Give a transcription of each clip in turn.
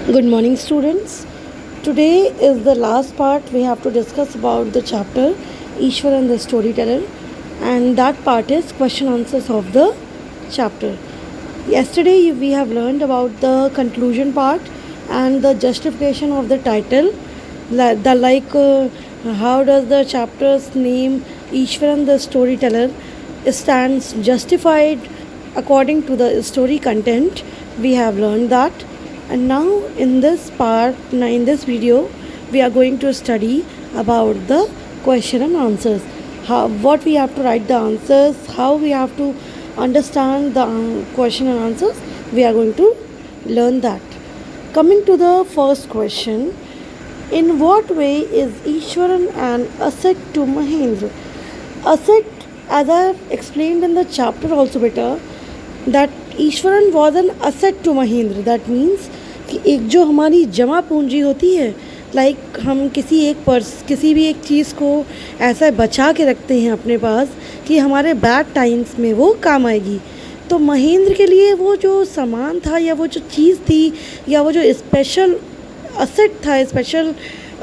Good morning, students. Today is the last part. We have to discuss about the chapter Ishwar and the Storyteller, and that part is question answers of the chapter. Yesterday we have learned about the conclusion part and the justification of the title. How does the chapter's name Ishwar and the Storyteller stands justified according to the story content. We have learned that. And now in this video, we are going to study about the question and answers. What we have to write the answers, how we have to understand the question and answers, we are going to learn that. Coming to the first question, in what way is Ishwaran an asset to Mahendra? Asset, as I have explained in the chapter also better, that Ishwaran was an asset to Mahendra. That means कि एक जो हमारी जमा पूंजी होती है, like हम किसी भी एक चीज़ को ऐसा बचा के रखते हैं अपने पास कि हमारे बैड टाइम्स में वो काम आएगी. तो महेंद्र के लिए वो जो सामान था या वो जो चीज़ थी या वो जो स्पेशल असेट था, स्पेशल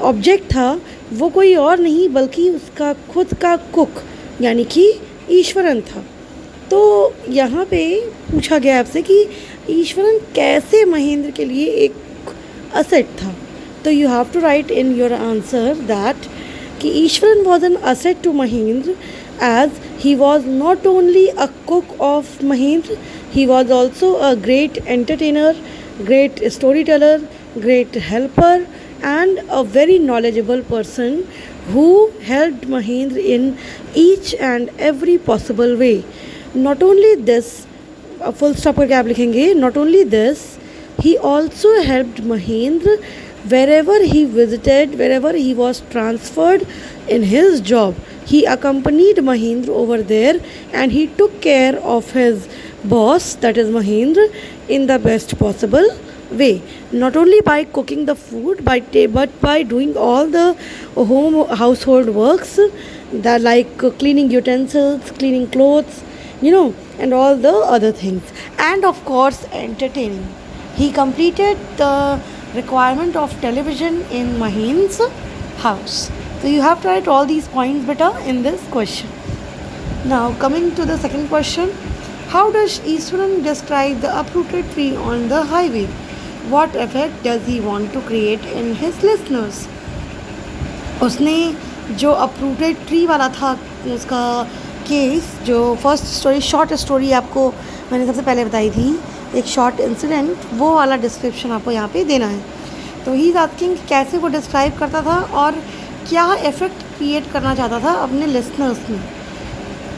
ऑब्जेक्ट था, वो कोई और नहीं बल्कि उसका खुद का कुक यानी कि ईश्वरन था. तो यहाँ पे पूछा गया आपसे कि ईश्वरन कैसे महेंद्र के लिए एक असेट था. तो you have to write in your answer that कि Ishwaran was an asset to Mahendra as he was not only a cook of Mahendra, he was also a great entertainer, great storyteller, great helper and a very knowledgeable person who helped Mahendra in each and every possible way. Not only this, full stop करके आप लिखेंगे, not only this, he also helped Mahendra wherever he visited, wherever he was transferred in his job. He accompanied Mahendra over there and he took care of his boss, that is Mahendra, in the best possible way. Not only by cooking the food, but by doing all the household works, like cleaning utensils, cleaning clothes, and all the other things. And of course, entertaining. He completed the requirement of television in Mahendra's house. So you have to write all these points better in this question. Now coming to the second question, how does Ishwaran describe the uprooted tree on the highway? What effect does he want to create in his listeners? उसने जो uprooted tree वाला था उसका case, जो first story short story आपको मैंने सबसे पहले बताई थी, एक शॉर्ट इंसिडेंट, वो वाला डिस्क्रिप्शन आपको यहाँ पे देना है. तो ही इज़ आस्किंग कैसे वो डिस्क्राइब करता था और क्या इफ़ेक्ट क्रिएट करना चाहता था अपने लिसनर्स में.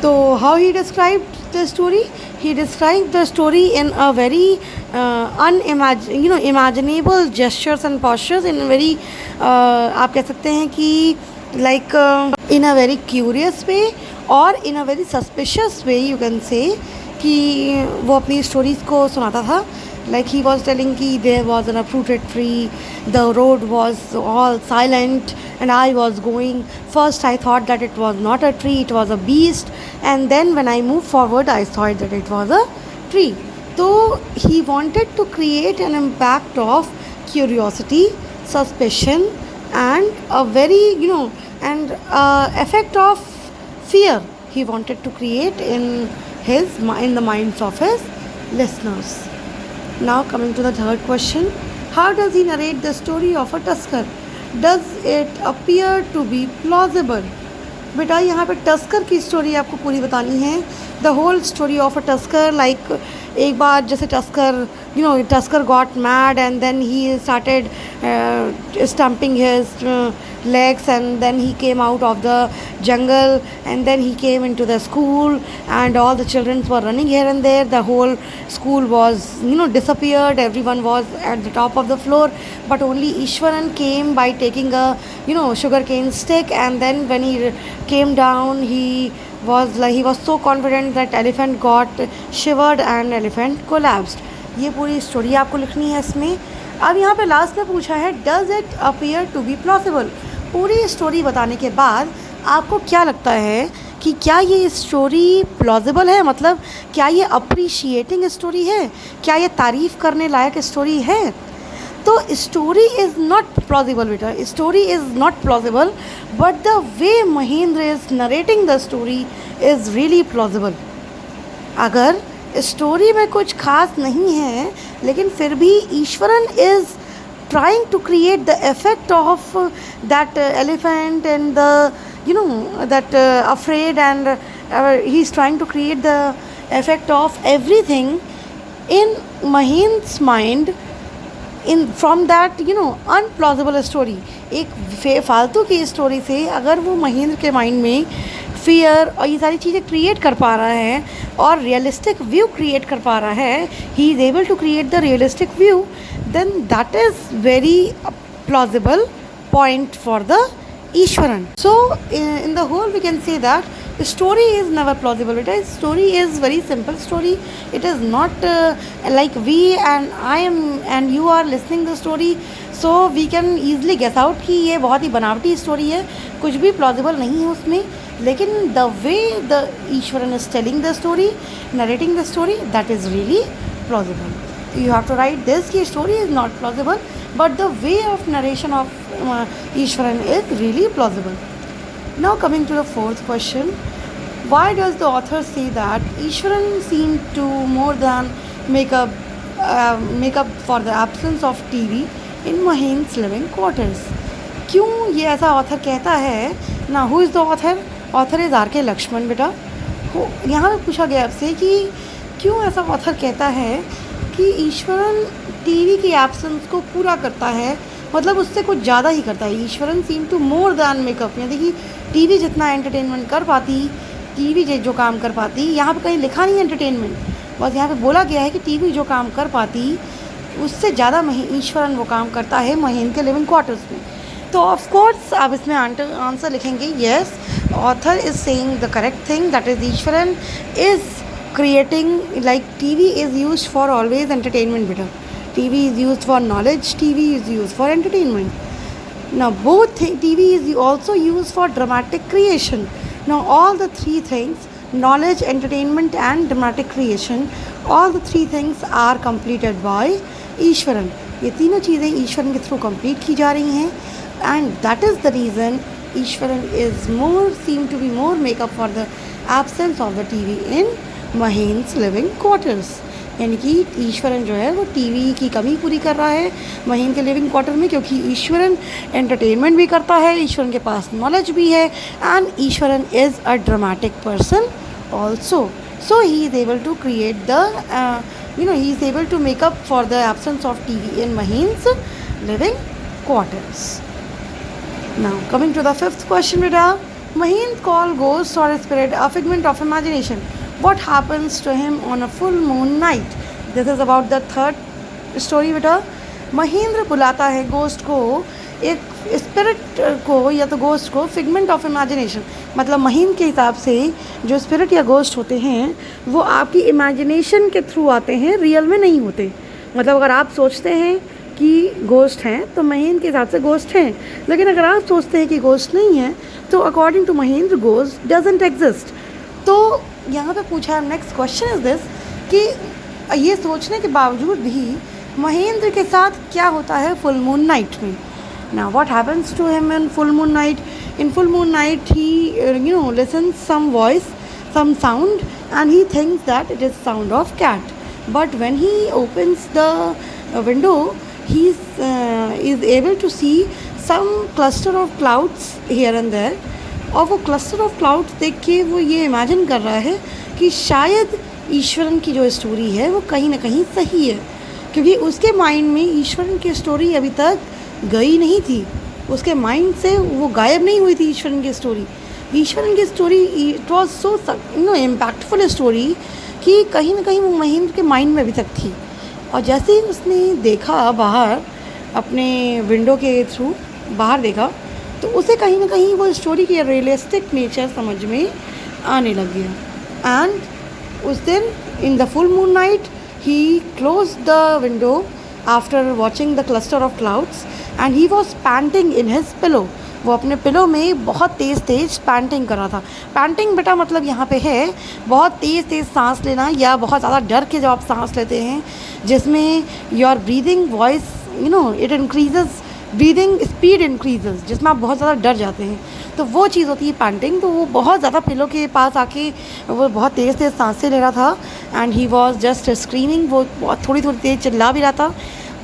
तो how he described the story, he describe the story in a very imaginable gestures and postures, in very आप कह सकते हैं कि like in a very curious way और in a very suspicious way you can say, कि वो अपनी stories को सुनाता था. Like he was telling कि there was an uprooted tree, the road was all silent and I was going. First I thought that it was not a tree, it was a beast, and then when I moved forward I saw that it was a tree. So he wanted to create an impact of curiosity, suspicion and a very and effect of fear he wanted to create in the minds of his listeners. Now coming to the third question, how does he narrate the story of a tusker? Does it appear to be plausible? बेटा यहाँ पे tusker की story आपको पूरी बतानी है. The whole story of a tusker, like एक बार जैसे tusker got mad and then he started stamping his legs and then he came out of the jungle and then he came into the school and all the children were running here and there. The whole school was disappeared, everyone was at the top of the floor, but only Ishwaran came by taking a sugarcane stick, and then when he came down he was so confident that elephant got shivered and elephant collapsed. ये पूरी story आपको लिखनी है इसमें. अब यहाँ पे last में पूछा है does it appear to be plausible. पूरी स्टोरी बताने के बाद आपको क्या लगता है कि क्या ये स्टोरी प्लॉजिबल है, मतलब क्या ये अप्रिशिएटिंग स्टोरी है, क्या ये तारीफ़ करने लायक स्टोरी है. तो स्टोरी इज़ नॉट प्लॉजिबल बेटा, story is not plausible, but the way Mahendra is narrating the story is really plausible. अगर स्टोरी में कुछ खास नहीं है लेकिन फिर भी Eswaran is trying to create the effect of that elephant and the that afraid, and he's trying to create the effect of everything in Mahin's mind in from that unplausible story। एक फालतू की स्टोरी से अगर वो महेंद्र के mind में fear और ये सारी चीज़ें क्रिएट कर पा रहा है और रियलिस्टिक व्यू क्रिएट कर पा रहा है, he is able to create the realistic view, then that is very plausible point for the Ishwaran. So in the whole we can say that the story is never plausible. It is story is very simple story. It is not like we and I am and you are listening the story, so we can easily guess out कि ये बहुत ही बनावटी story है, कुछ भी plausible नहीं है उसमें। लेकिन the way the Ishwaran is telling the story, narrating the story, that is really plausible. You have to write this कि story is not plausible, but the way of narration of Ishwaran is really plausible. Now coming to the fourth question, why does the author say that Ishwaran seemed to more than make up for the absence of TV in Mahin's living quarters? क्यों ये ऐसा author कहता है ना? Who is the author? Author is R K Laxman बेटा। यहाँ पे पूछा गया आपसे कि क्यों ऐसा ऑथर कहता है कि ईश्वरन टीवी की एब्सेंस को पूरा करता है, मतलब उससे कुछ ज़्यादा ही करता है। Ishwaran seem to more than makeup, यानी कि टीवी जितना एंटरटेनमेंट कर पाती, टीवी जो काम कर पाती, यहाँ पे कहीं लिखा नहीं एंटरटेनमेंट, बस यहाँ पे बोला गया है कि टीवी जो काम कर पाती उससे ज़्यादा ईश्वरन वो काम करता है महेंद्र के लिविंग क्वार्टर्स में। तो ऑफ कोर्स आप इसमें आंसर लिखेंगे yes, author is saying the correct thing, that is Eswaran is creating, like TV is used for always entertainment beta, TV is used for knowledge, TV is used for entertainment. Now both TV is also used for dramatic creation. Now all the three things, knowledge, entertainment and dramatic creation, all the three things are completed by Ishwaran. ये तीनों चीज़ें ईश्वरन के through complete की जा रही हैं, and that is the reason Ishwaran is seem to be more make up for the absence of the TV in Mahin's living quarters। यानी कि ईश्वरन जो है वो टीवी की कमी पूरी कर रहा है महेंद्र के लिविंग क्वार्टर में, क्योंकि ईश्वरन एंटरटेनमेंट भी करता है, ईश्वरन के पास नॉलेज भी है, and Ishwaran is a dramatic person also. So he is able to create the he is able to make up for the absence of TV in Mahin's living quarters. Now coming to the fifth question beta, Mahin call ghost or spirit a figment of imagination. What happens to him on a full moon night? This is about the third story बेटा। महेंद्र बुलाता है ghost को, एक spirit को या तो ghost को, figment of imagination, मतलब महेंद्र के हिसाब से जो स्पिरिट या गोस्ट होते हैं वो आपकी इमेजिनेशन के थ्रू आते हैं, रियल में नहीं होते। मतलब अगर आप सोचते हैं कि गोस्ट हैं तो महेंद्र के हिसाब से गोस्ट हैं, लेकिन अगर आप सोचते हैं कि गोस्ट नहीं है तो according to Mahendra ghost doesn't exist. तो यहाँ पे पूछा है नेक्स्ट क्वेश्चन इज दिस कि ये सोचने के बावजूद भी महेंद्र के साथ क्या होता है फुल मून नाइट में। ना what happens to him in full moon night? In full moon night he listens some voice, some sound, and he thinks that it is sound of cat. But when he opens the window, he is able to see some cluster of clouds here and there. और वो cluster of clouds देख के वो ये imagine कर रहा है कि शायद ईश्वरन की जो स्टोरी है वो कहीं ना कहीं सही है, क्योंकि उसके माइंड में ईश्वरन की स्टोरी अभी तक गई नहीं थी, उसके माइंड से वो गायब नहीं हुई थी ईश्वरन की स्टोरी। ईश्वरन की story it was so impactful story कि कहीं ना कहीं वो महेंद्र के माइंड में अभी तक थी। और जैसे ही उसने देखा बाहर, अपने विंडो के थ्रू बाहर देखा, तो उसे कहीं ना कहीं वो स्टोरी की रियलिस्टिक नेचर समझ में आने लग गया। एंड उस दिन in the full moon night he close the window after watching the cluster of clouds and he was painting in his pillow. वो अपने पिलो में बहुत तेज़ पैंटिंग कर रहा था। पैंटिंग बेटा मतलब यहाँ पे है बहुत तेज़ सांस लेना, या बहुत ज़्यादा डर के जब आप सांस लेते हैं जिसमें your breathing voice it increases, breathing speed increases, जिसमें आप बहुत ज़्यादा डर जाते हैं, तो वो चीज़ होती है पैंटिंग। तो वो बहुत ज़्यादा पिलो के पास आके वो बहुत तेज़ तेज़ सांसें ले रहा था and he was just screaming, वो बहुत थोड़ी थोड़ी तेज़ चिल्ला भी रहा था,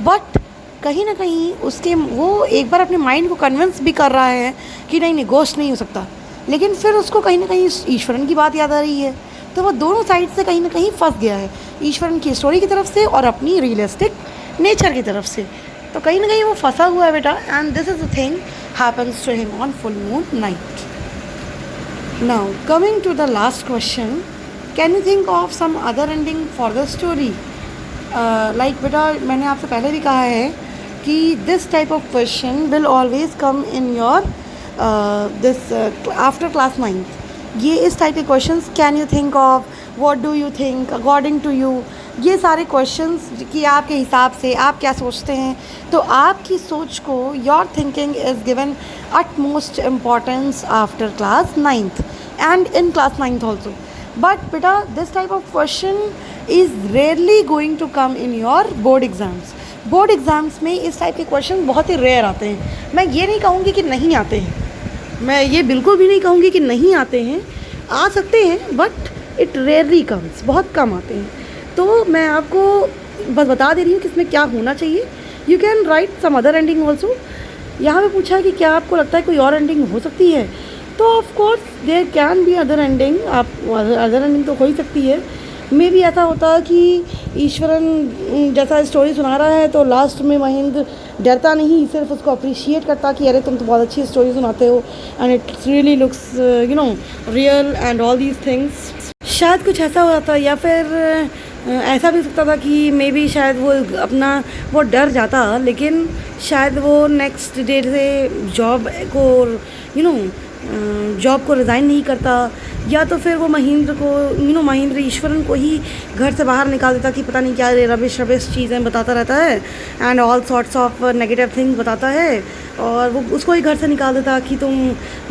बट कहीं ना कहीं उसके वो एक बार अपने माइंड को कन्विंस भी कर रहा है कि नहीं नहीं गोश्त नहीं हो सकता, लेकिन फिर उसको कहीं ना कहीं ईश्वरन की बात याद आ रही है, तो वो दोनों साइड से कहीं ना कहीं फंस गया है, ईश्वरन की स्टोरी की तरफ से और अपनी रियलिस्टिक नेचर की तरफ से, तो कहीं ना कहीं वो फंसा हुआ है बेटा। And this is the thing happens to him on full moon night. Now coming to the last question, can you think of some other ending for the story? Like बेटा मैंने आपसे पहले भी कहा है कि this type of question will always come in your this after class 9th। ये इस टाइप के questions, can you think of, what do you think, according to you, ये सारे क्वेश्चंस कि आपके हिसाब से आप क्या सोचते हैं, तो आपकी सोच को, your thinking is given utmost importance after class 9th and in class 9th also. But beta, this type of question is rarely going to come in your board exams. Board exams में इस type के question बहुत ही rare आते हैं। मैं ये नहीं कहूँगी कि नहीं आते हैं, मैं ये बिल्कुल भी नहीं कहूँगी कि नहीं आते हैं, आ सकते हैं, बट इट रेयरली कम्स, बहुत कम आते हैं। तो मैं आपको बस बता दे रही हूँ कि इसमें क्या होना चाहिए। You can write some other ending also. यहाँ पे पूछा है कि क्या आपको लगता है कोई और एंडिंग हो सकती है, तो of course there can be other ending, आप अदर एंडिंग तो हो ही सकती है। मे भी ऐसा होता कि ईश्वरन जैसा स्टोरी सुना रहा है तो लास्ट में महेंद्र डरता नहीं, सिर्फ उसको अप्रिशिएट करता कि अरे तुम तो बहुत अच्छी स्टोरी सुनाते हो and it really looks real and all these things. शायद कुछ ऐसा हो जाता, या फिर ऐसा भी हो सकता था कि मे बी शायद वो डर जाता, लेकिन शायद वो नेक्स्ट डे से जॉब को रिज़ाइन नहीं करता, या तो फिर वो महेंद्र को महेंद्र ईश्वरन को ही घर से बाहर निकाल देता कि पता नहीं क्या रबिश चीज़ें बताता रहता है and all sorts of negative things बताता है, और वो उसको ही घर से निकाल देता कि तुम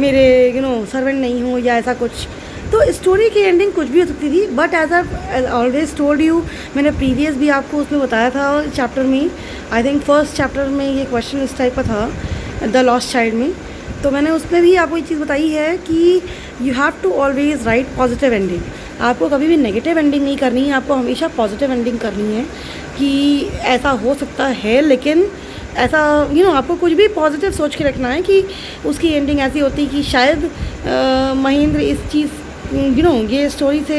मेरे सर्वेंट नहीं हो या ऐसा कुछ। तो स्टोरी की एंडिंग कुछ भी हो सकती थी, but as I always told you, मैंने प्रीवियस भी आपको उसमें बताया था चैप्टर में, आई थिंक फर्स्ट चैप्टर में ये क्वेश्चन इस टाइप का था, द लॉस्ट चाइल्ड में, तो मैंने उसमें भी आपको ये चीज़ बताई है कि you have to always write positive ending. आपको कभी भी नेगेटिव एंडिंग नहीं करनी है, आपको हमेशा पॉजिटिव एंडिंग करनी है कि ऐसा हो सकता है, लेकिन ऐसा आपको कुछ भी पॉजिटिव सोच के रखना है कि उसकी एंडिंग ऐसी होती कि शायद महेंद्र इस चीज़ ये स्टोरी से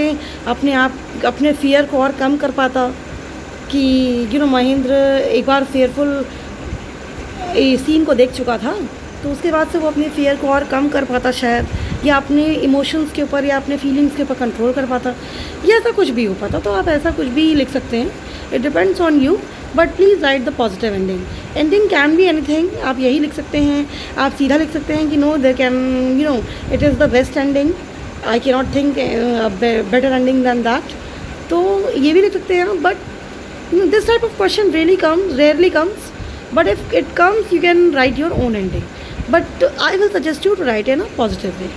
अपने फियर को और कम कर पाता कि महेंद्र एक बार फेयरफुल सीन को देख चुका था, तो उसके बाद से वो अपने फियर को और कम कर पाता शायद, या अपने इमोशंस के ऊपर या अपने फीलिंग्स के ऊपर कंट्रोल कर पाता, या ऐसा कुछ भी हो पाता। तो आप ऐसा कुछ भी लिख सकते हैं, it depends on you, but please write the positive ending. Ending can be anything, आप यही लिख सकते हैं, आप सीधा लिख सकते हैं कि no there can it is the best ending, I can not think better ending than that, तो ये भी लिख सकते हैं। But this type of question rarely comes, but if it comes you can write your own ending, but I will suggest you to write in a positive way.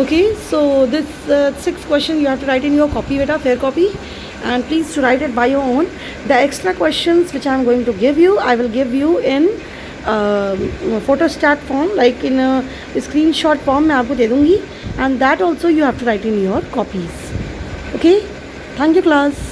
Okay, so this 6 questions you have to write in your copy, beta, fair copy, and please to write it by your own. The extra questions which I am going to give you, I will give you in photostat form, like in a screenshot form मैं आपको दे दूँगी, and that also you have to write in your copies. Okay, thank you class.